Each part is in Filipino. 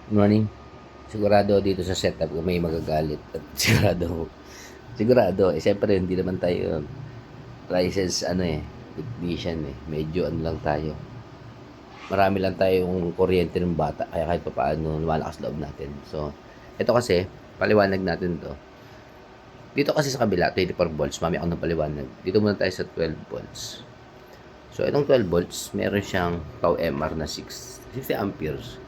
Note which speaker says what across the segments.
Speaker 1: Good morning. Sigurado dito sa setup ko may magagalit. At sigurado, siyempre hindi naman tayo licensed technician eh. Medyo ano lang tayo. Marami lang tayong kuryente ng bata kaya kahit papaano lumalakas loob natin. So, ito kasi, paliwanag natin to. Dito kasi sa kabila, 24 volts. Mami ako ng paliwanag. Dito muna tayo sa 12 volts. So, itong 12 volts, meron siyang tau MR na 60 amperes.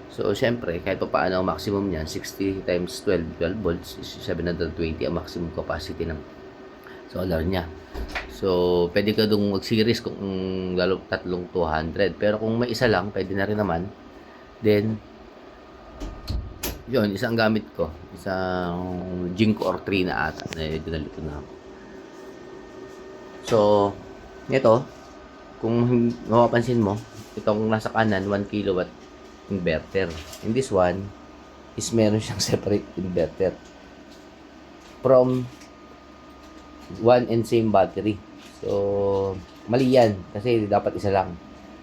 Speaker 1: So, syempre, kahit pa paano ang maximum niyan, 60 times 12 volts is 720 ang maximum capacity ng solar niya. So, pwede ka dong mag-series kung lalo tatlong 200. Pero kung may isa lang, pwede na rin naman. Then, yun, isang gamit ko. Isang Jinko or 3 na ata. Dinalito na ako. So, ito, kung mapapansin mo, itong nasa kanan, 1 kilowatt inverter. In this one, is meron siyang separate inverter from one and same battery. So, mali yan kasi dapat isa lang.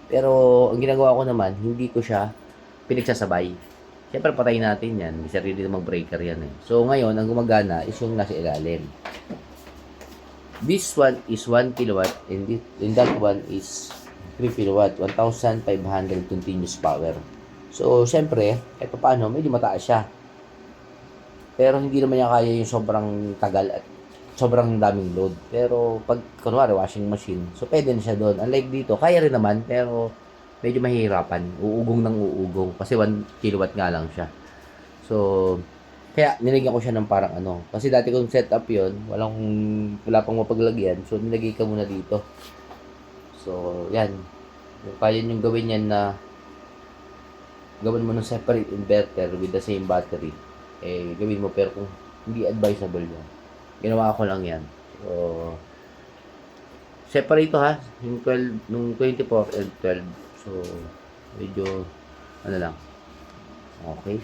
Speaker 1: Pero, ang ginagawa ko naman, hindi ko siya pinagsasabay. Siyempre, patayin natin yan. May sarili namang breaker yan eh. So, ngayon, ang gumagana is yung nasa ilalim. This one is 1 kilowatt and that one is 3 kilowatt, 1,500 continuous power. So, syempre, kahit paano, medyo mataas siya. Pero hindi naman niya kaya yung sobrang tagal at sobrang daming load. Pero pag, kunwari, washing machine, so pwede na siya doon. Unlike dito, kaya rin naman, pero medyo mahihirapan. Uugong ng uugong. Kasi 1 kilowatt nga lang siya. So, kaya nilagyan ko siya ng parang ano. Kasi dati kong setup yon wala pang mapaglagyan. So, nilagay ka muna dito. So, yan. Kaya nyo gawin yan na gawin mo ng separate inverter with the same battery, gawin mo, pero kung hindi advisable yan, ginawa ko lang yan. So, separate to ha, yung 12, nung 24 and 12, so, medyo, ano lang, okay.